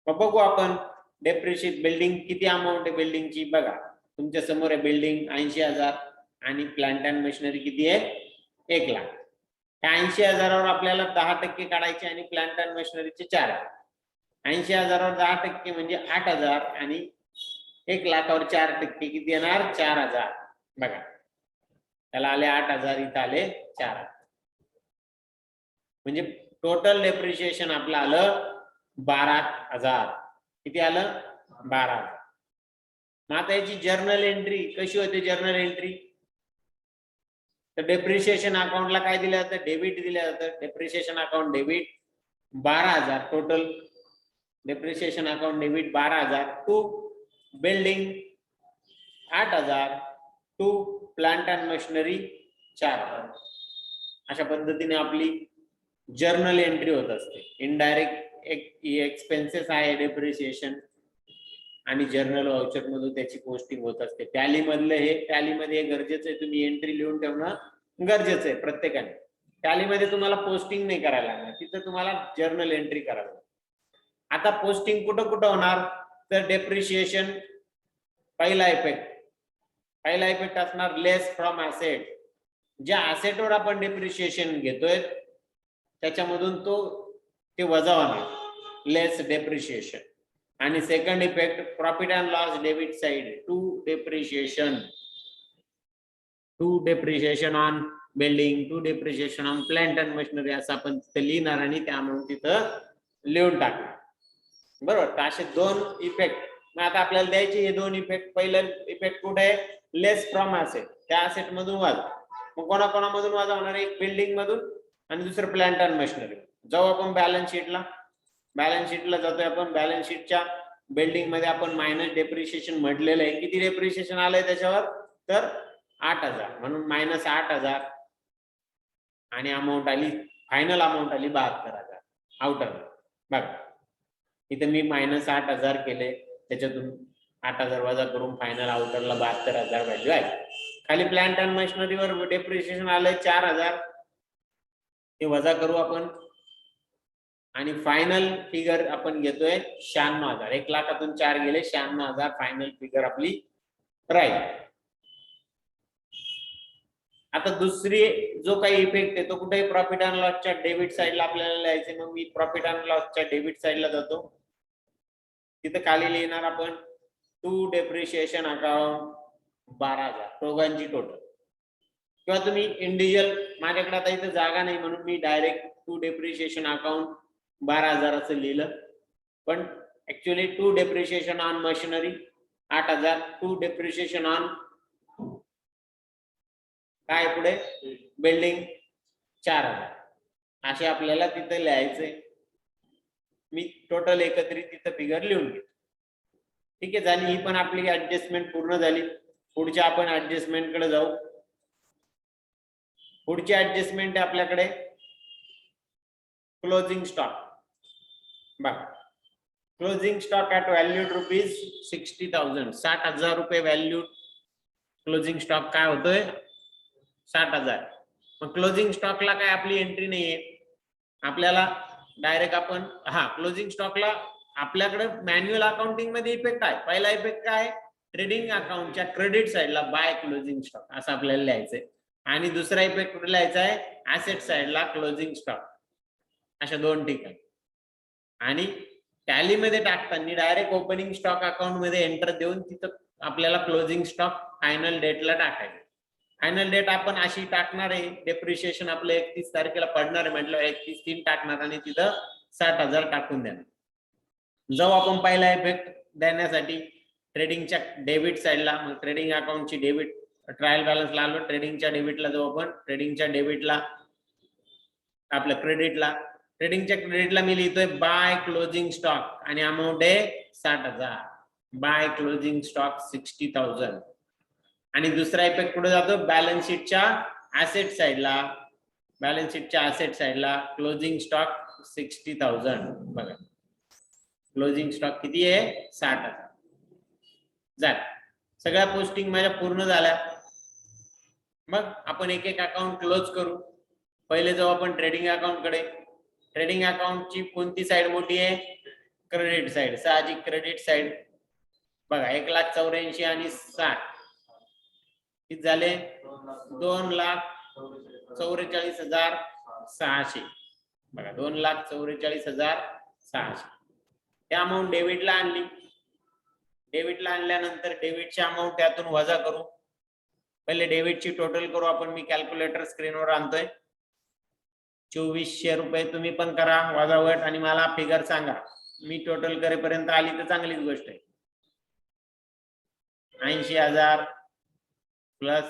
मग बघू आपण डेप्रिशिएट बिल्डिंग किती अमाऊंट आहे बिल्डिंगची. बघा तुमच्या समोर आहे बिल्डिंग 80,000 आणि प्लांट अँड मशिनरी किती आहे? 1,00,000. त्या 80,000वर आपल्याला 10% काढायचे आणि प्लांट अँड मशिनरीचे 4. 80,000वर 10% म्हणजे 8,000 आणि 1,00,000वर 4% किती येणार? 4,000. बघा त्याला आले 8,000, इथं आले 4,000. म्हणजे टोटल डेप्रिशिएशन आपलं आलं 12,000. किती आलं? 12,000. मग आता याची जर्नल एंट्री कशी होते? जर्नल एंट्री तर डेप्रिशिएशन अकाउंटला काय दिलं जातं? डेबिट दिलं जातं. Depreciation account debit 12,000. Total depreciation account debit 12,000 to building 8,000 to plant and machinery 4,000. अशा पद्धतीने आपली जर्नल एंट्री होत असते. इनडायरेक्ट एक्सपेन्सेस आहे डेप्रिशिएशन आणि जर्नल व्हाउचर मधून त्याची पोस्टिंग होत असते. टॅली मधलं हे टॅलीमध्ये गरजेचं आहे. तुम्ही एंट्री लिहून ठेवणं गरजेचं आहे प्रत्येकाने. टॅलीमध्ये तुम्हाला पोस्टिंग नाही करायला लागणार. तिथं तुम्हाला जर्नल एंट्री करावी. आता पोस्टिंग कुठं कुठं होणार? तर डेप्रिशिएशन पहिला इफेक्ट असणार लेस फ्रॉम ऍसेट. ज्या ऍसेटवर आपण डेप्रिशिएशन घेतोय त्याच्यामधून ते वजा होणार, लेस डेप्रिशिएशन. आणि second effect profit and loss debit side to depreciation on building, to depreciation on plant and machinery असं आपण तिथे लिहिणार आणि त्यामुळे तिथं लिहून टाकणार. बरोबर. तर असे दोन इफेक्ट मग आता आपल्याला द्यायचे हे दोन इफेक्ट. पहिलं इफेक्ट कुठे आहे, लेस फ्रॉम ऍसेट, त्या ऍसेट मधून वजा. मग कोणाकोणामधून वजा होणार, एक बिल्डिंग मधून आणि दुसरं प्लांट अँड मशिनरी. जाऊ आपण बॅलन्स शीटला जातोय आपण. बॅलन्स शीटच्या बिल्डिंग मध्ये आपण मायनस डेप्रिशिएशन म्हटलेलं आहे. किती डेप्रिशिएशन आलंय त्याच्यावर, तर 8,000, म्हणून मायनस 8,000 आणि अमाऊंट आली, फायनल अमाऊंट आली 72,000 आउटर. बघा इथे मी मायनस 8,000 केले, त्याच्यातून 8,000 वजा करून फायनल आउटरला 72,000 व्हॅल्यू आहे. खाली प्लांट अँड मशिनरीवर डेप्रिशिएशन आलंय 4,000, ते वजा करू आपण आणि फायनल फिगर आपण घेतोय 96,000. 1 लाखातून 4 गेले, 96,000 फायनल फिगर आपली राहील. आता दुसरी जो काही इफेक्ट आहे तो कुठे, प्रॉफिट अँड लॉसच्या डेबिट साइडला आपल्याला लिहायचे. मग मी प्रॉफिट अँड लॉसच्या डेबिट साइडला जातो, तिथे खाली लिहिणार आपण टू डेप्रिशिएशन अकाउंट 12,000 दोघांची टोटल. किंवा तुम्ही इंडिव्हिज्युअल, माझ्याकडे आता इथे जागा नाही म्हणून मी डायरेक्ट टू डेप्रिशिएशन अकाउंट 12,000 असं लिहिलं. पण actually to depreciation on machinery 8,000, to depreciation on काय पुढे बिल्डिंग 4,000 असे आपल्याला तिथे लिहायचंय. मी टोटल एकत्रित तिथं फिगर लिहून घेतो. ठीक आहे, झाली ही पण आपली ऍडजस्टमेंट पूर्ण झाली. पुढच्या आपण ऍडजस्टमेंट कडे जाऊ. पुढची ऍडजस्टमेंट आहे आपल्याकडे क्लोजिंग स्टॉक. बघा closing stock at valued rupees 60,000, 60,000 रुपये व्हॅल्यूड क्लोजिंग स्टॉक काय होतोय 60,000. मग क्लोजिंग स्टॉकला काय आपली एंट्री नाहीये, आपल्याला डायरेक्ट आपण क्लोजिंग स्टॉकला आपल्याकडे मॅन्युअल अकाउंटिंग मध्ये इफेक्ट आहे. पहिला इफेक्ट काय, ट्रेडिंग अकाउंटच्या क्रेडिट साइडला बाय क्लोजिंग स्टॉक असं आपल्याला लिहायचंय. आणि दुसरा इफेक्ट कुठे लिहायचा आहे, ऍसेट साइडला क्लोजिंग स्टॉक, अशा दोन ठिकाणी. आणि टॅली मध्ये टाकताना डायरेक्ट ओपनिंग स्टॉक अकाउंट मध्ये एंटर देऊन तिथं आपल्याला क्लोजिंग स्टॉक फायनल डेटला टाकायचं. फायनल डेट आपण अशी टाकणार आहे, डेप्रिशिएशन आपलं 31 तारखेला पडणार आहे म्हटलं 31/3 टाकणार आणि तिथं 60,000 टाकून देणार. जाऊ आपण पहिला इफेक्ट देण्यासाठी ट्रेडिंगच्या डेबिट साइडला. मग ट्रेडिंग अकाउंटची डेबिट ट्रायल बॅलन्स लागलो, ट्रेडिंगच्या डेबिटला जाऊ आपण. ट्रेडिंगच्या डेबिटला आपलं ट्रेडिंगच्या क्रेडिटला मी लिहितोय बाय क्लोजिंग स्टॉक आणि अमाऊंट आहे 60,000. By closing stock 60,000. आणि दुसरा इफेक्ट कुठे जातो, बॅलन्स शीटच्या ऍसेट साइडला क्लोजिंग स्टॉक 60,000. बघा क्लोजिंग स्टॉक किती आहे 60,000. झालं, सगळ्या पोस्टिंग माझ्या पूर्ण झाल्या. मग आपण एक एक अकाउंट क्लोज करू. पहिले जाऊ आपण ट्रेडिंग अकाउंट कडे. ट्रेडिंग अकाउंटची कोणती साइड मोठी आहे, क्रेडिट साइड. साहजिक क्रेडिट साइड. बघा 1,84,000 आणि 60 किती झाले 2,44,600. बघा 2,44,600. त्या अमाऊंट डेबिटला आणली. डेबिटला आणल्यानंतर डेबिटची अमाऊंट त्यातून वजा करू. पहिले डेबिटची टोटल करू आपण. मी कॅल्क्युलेटर स्क्रीनवर आणतोय. 2,400 रुपये तुम्ही पण करा वजावट आणि मला फिगर सांगा. मी टोटल करेपर्यंत आली तर चांगलीच गोष्ट आहे. 80,000 प्लस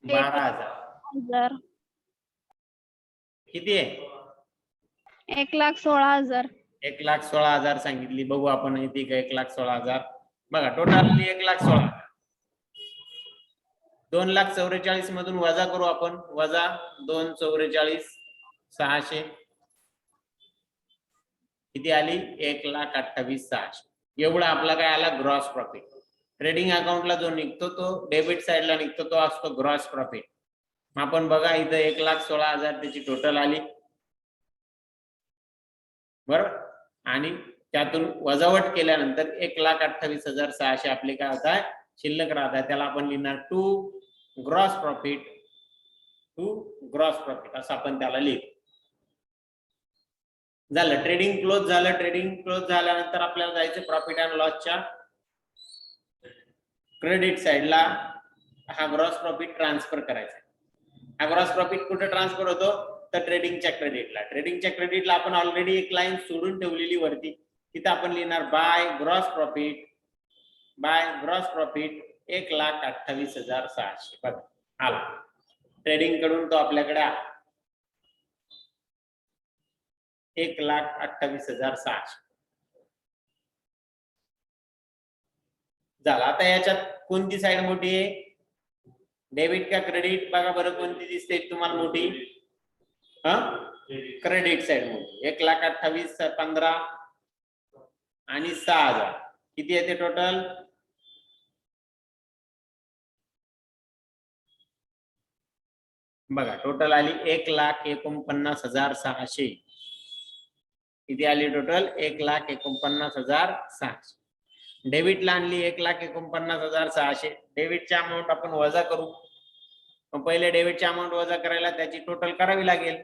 12,000 किती आहे 1,16,000. 1,16,000 सांगितली. बघू आपण इथे 1,16,000. बघा टोटल 1,16,000. 2,44,000 मधून वजा करू आपण. वजा 2,44,600 किती आली 1,28,600. एवढा आपला काय आला ग्रॉस प्रॉफिट. ट्रेडिंग अकाउंटला जो निघतो तो डेबिट साइडला निघतो तो असतो ग्रॉस प्रॉफिट. आपण बघा इथं 1,16,000 त्याची टोटल आली बरोबर. आणि त्यातून वजावट केल्यानंतर 1,28,600 आपले काय होत आहे शिल्लक राहत आहे. त्याला आपण लिहिणार to gross profit to gross profit असं आपण त्याला लिहितो. झालं, ट्रेडिंग क्लोज झालं. ट्रेडिंग क्लोज झाल्यानंतर आपल्याला जायचं प्रॉफिट अँड लॉसच्या क्रेडिट साइडला. हा ग्रॉस प्रॉफिट ट्रान्सफर करायचा. हा ग्रॉस प्रॉफिट कुठे ट्रान्सफर होतो तर ट्रेडिंगच्या क्रेडिटला. ट्रेडिंगच्या क्रेडिटला आपण ऑलरेडी एक लाईन सोडून ठेवलेली वरती, तिथे आपण लिहिणार बाय ग्रॉस प्रॉफिट 1,28,600. बघा आला, ट्रेडिंग कडून तो आपल्याकडे आला 1,28,600 झाला. आता याच्यात कोणती साइड मोठी आहे, डेबिट का क्रेडिट? बघा बरं कोणती दिसते तुम्हाला मोठी? क्रेडिट साइड मोठी. 1,28,000, 15 आणि 6,000 किती येते टोटल? बघा टोटल आली 1,49,600. किती आली टोटल? 1,49,600. डेबिटला आणली 1,49,600. डेबिटची अमाऊंट आपण वजा करू. मग पहिले डेबिटची अमाऊंट वजा करायला त्याची टोटल करावी लागेल.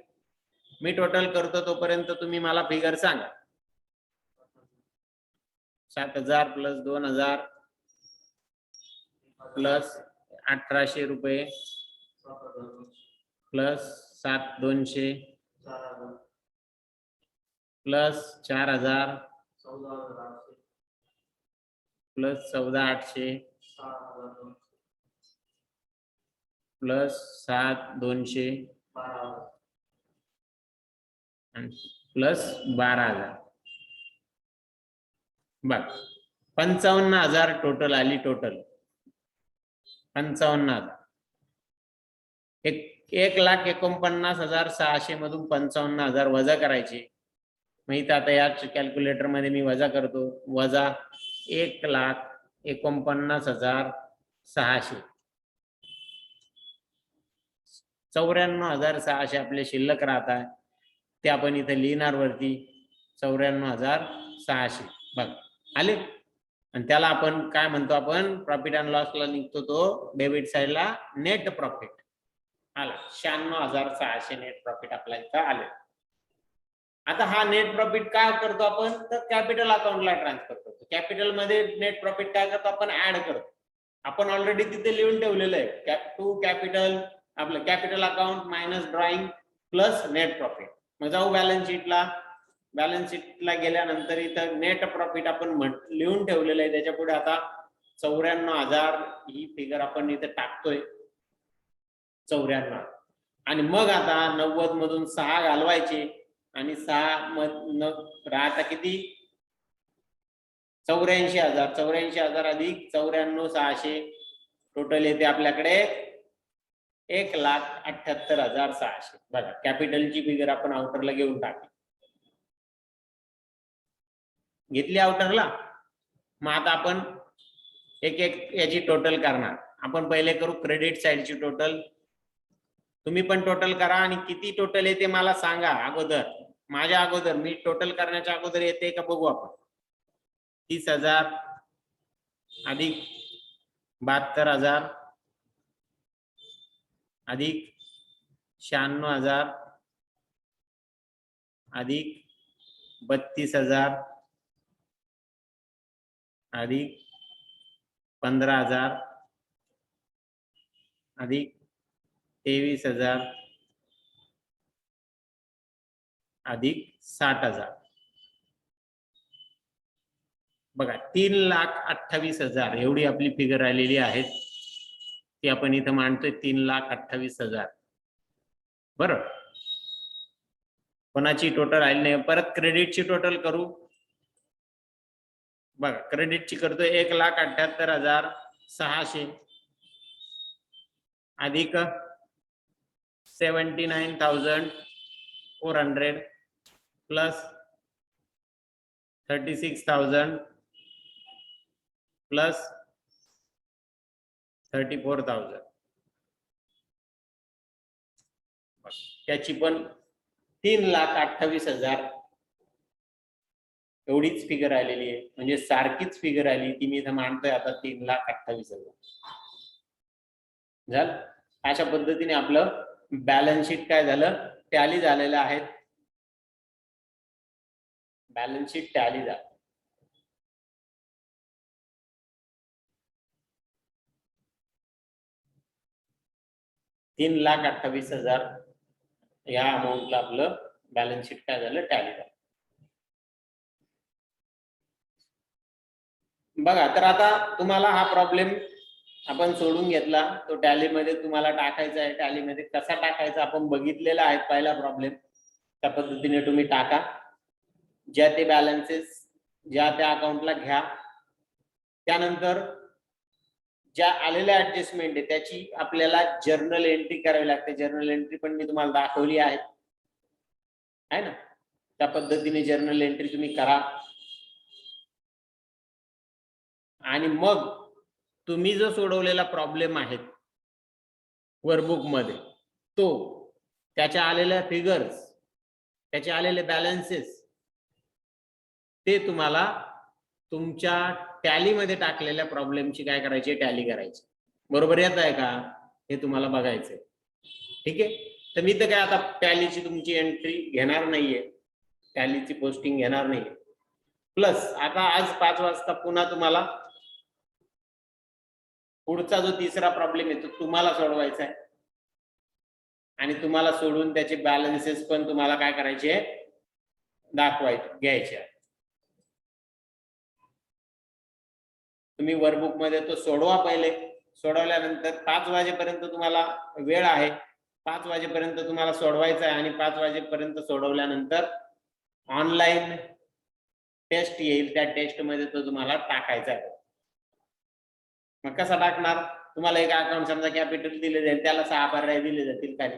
मी टोटल करतो तोपर्यंत तुम्ही मला फिगर सांगा. 7,000 प्लस 2,000 प्लस 1,800 रुपये plus 7,200 plus 4,000 plus 14,800 plus 7,200 plus 12,000. बघ 55,000 टोटल आली. टोटल 55,000. 1,49,600 मधून 55,000 वजा करायचे. मग इथं आता या कॅल्क्युलेटर मध्ये मी वजा करतो. वजा 1,49,600. 94,600 आपले शिल्लक राहत आहे. ते आपण इथे लिहिणार वरती 94,600. बघ आले. आणि त्याला आपण काय म्हणतो? आपण प्रॉफिट अँड लॉसला निघतो तो डेबिट साइडला नेट प्रॉफिट आला. 96,600 नेट प्रॉफिट आपल्या इथं आले. आता हा नेट प्रॉफिट काय करतो आपण तर कॅपिटल अकाउंटला ट्रान्सफर करतो. कॅपिटल मध्ये नेट प्रॉफिट काय करतो आपण? ऍड करतो. आपण ऑलरेडी तिथे लिहून ठेवलेलं आहे टू कॅपिटल, आपलं capital account minus drawing plus net profit. मग जाऊ बॅलन्स शीटला. बॅलन्स शीटला गेल्यानंतर इथं नेट प्रॉफिट आपण लिहून ठेवलेलं आहे. त्याच्या पुढे आता 94,000 ही फिगर आपण इथे टाकतोय. 94. आणि मग आता 90 मधून 6 घालवायचे आणि 6 मधनं राहता किती? 84,000. 84,000 अधिक 94,600 टोटल येते आपल्याकडे 1,78,600. बघा कॅपिटलची फिगर आपण आउटरला घेऊन टाकली. घेतली आउटरला. मग आता आपण एक एक याची टोटल करणार. आपण पहिले करू क्रेडिट साइडची टोटल. तुम्ही पण टोटल करा आणि किती टोटल येते मला सांगा अगोदर. माझ्या अगोदर मी टोटल करण्याच्या अगोदर येते का बघू आपण. 30,000 अधिक 72,000 अधिक 96,000 अधिक 32,000 अधिक 15,000 अधिक 23,000 अधिक 60,000. बघा 3,28,000 एवढी आपली फिगर आलेली आहे. ती आपण इथं मांडतोय 3,28,000. बरोबर. कोणाची टोटल आली नाही. परत क्रेडिटची टोटल करू. बघा क्रेडिटची करतोय 1,78,600 अधिक 79,400 प्लस 36,000 प्लस 34,000. त्याची पण 3,28,000 एवढीच फिगर आलेली आहे. म्हणजे सारखीच फिगर आली ती मी इथं मांडतोय आता 3,28,000. झालं. अशा पद्धतीने आपलं बॅलन्स शीट काय झालं, टॅली झालेलं आहे. बॅलन्स शीट टॅली झालं. $3,28,000 या अमाऊंटला आपलं बॅलन्स शीट काय झालं, टॅली झालं. बघा, तर आता तुम्हाला हा प्रॉब्लेम आपण सोडून घेतला. तो टॅलीमध्ये तुम्हाला टाकायचा आहे. टॅलीमध्ये कसा टाकायचा आपण बघितलेला आहे पहिला प्रॉब्लेम. त्या पद्धतीने तुम्ही टाका. ज्या ते बॅलन्सेस ज्या त्या अकाउंटला घ्या. त्यानंतर ज्या आलेल्या ऍडजस्टमेंट आहे त्याची आपल्याला जर्नल एंट्री करावी लागते. जर्नल एंट्री पण मी तुम्हाला दाखवली आहे ना. त्या पद्धतीने जर्नल एंट्री तुम्ही करा. आणि मग तुम्ही जो सोडवलेला प्रॉब्लेम आहे वर्कबुक मध्ये, तो त्याच्या आलेल्या फिगर्स, त्याचे आलेले बॅलन्सेस, ते तुम्हाला तुमच्या टॅलीमध्ये टाकलेल्या प्रॉब्लेमची काय करायची, टॅली करायची. बरोबर येत आहे का हे तुम्हाला बघायचंय. ठीक आहे. तर मी तर काय आता टॅलीची तुमची एंट्री घेणार नाहीये, टॅलीची पोस्टिंग घेणार नाहीये. प्लस आता आज 5 वाजता पुन्हा तुम्हाला पुढचा जो तिसरा प्रॉब्लेम आहे तो तुम्हाला सोडवायचा आहे. आणि तुम्हाला सोडून त्याचे बॅलन्सेस पण तुम्हाला काय करायचे, दाखवायचे, घ्यायचे. तुम्ही वर्कबुक मध्ये तो सोडवा पहिले. सोडवल्यानंतर 5 वाजेपर्यंत तुम्हाला वेळ आहे. 5 वाजेपर्यंत तुम्हाला सोडवायचं आहे. आणि 5 वाजेपर्यंत सोडवल्यानंतर ऑनलाईन टेस्ट येईल. त्या टेस्ट मध्ये तो तुम्हाला टाकायचा आहे. मग कसा टाकणार, तुम्हाला एक अकाउंट समजा कॅपिटल दिले जाईल, त्याला 6 पर्याय दिले जातील खाली.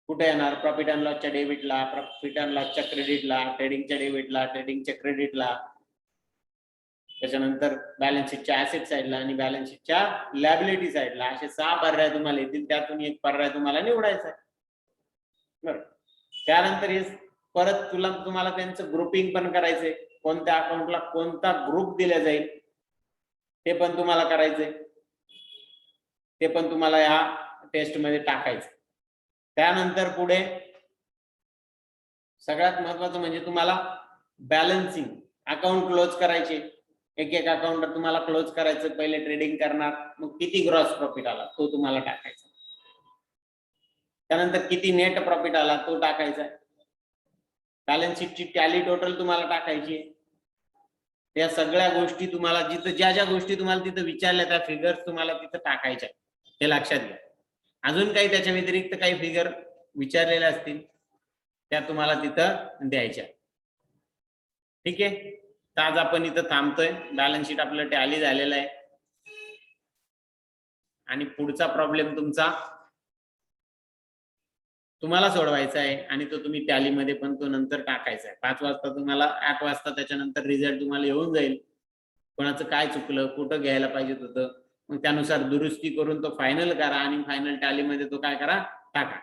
कुठे येणार, प्रॉफिट अँड लॉसच्या डेबिटला, प्रॉफिट अँड लॉसच्या क्रेडिटला, ट्रेडिंगच्या डेबिटला, ट्रेडिंगच्या क्रेडिटला, त्याच्यानंतर बॅलन्स शीटच्या ऍसेट साइडला आणि बॅलन्स शीटच्या लायबिलिटी साइडला. असे 6 पर्याय तुम्हाला येतील. त्यातून एक पर्याय तुम्हाला निवडायचा आहे. बरं. त्यानंतर हे परत तुम्हाला त्यांचं ग्रुपिंग पण करायचंय. कोणत्या अकाउंटला कोणता ग्रुप दिला जाईल ते पण तुम्हाला करायचंय. ते पण तुम्हाला या टेस्ट मध्ये टाकायचं. त्यानंतर पुढे सगळ्यात महत्त्वाचं म्हणजे तुम्हाला बॅलन्सिंग अकाउंट क्लोज करायचे. एक एक अकाउंट तुम्हाला क्लोज करायचं. पहिले ट्रेडिंग करणार, मग किती ग्रॉस प्रॉफिट आला तो तुम्हाला टाकायचा. त्यानंतर किती नेट प्रॉफिट आला तो टाकायचा. बॅलन्स शीटची टॅली टोटल तुम्हाला टाकायची. त्या सगळ्या गोष्टी तुम्हाला जिथं ज्या ज्या गोष्टी तुम्हाला तिथं विचारल्या त्या फिगर्स तुम्हाला तिथं टाकायच्या, हे लक्षात घ्या. अजून काही त्याच्या व्यतिरिक्त काही फिगर विचारलेल्या असतील त्या तुम्हाला तिथं द्यायच्या. ठीक आहे. तर आज आपण इथं थांबतोय. बॅलन्स शीट आपलं टॅली झालेलं आहे. आणि पुढचा प्रॉब्लेम तुम्हाला सोडवायचा आहे. आणि तो तुम्ही टॅलीमध्ये पण तो नंतर टाकायचा आहे. 5 वाजता तुम्हाला, 8 वाजता त्याच्यानंतर रिझल्ट तुम्हाला येऊन जाईल. कोणाचं काय चुकलं, कुठं घ्यायला पाहिजे होतं, मग त्यानुसार दुरुस्ती करून तो फायनल करा. आणि फायनल टॅलीमध्ये तो काय करा, टाका.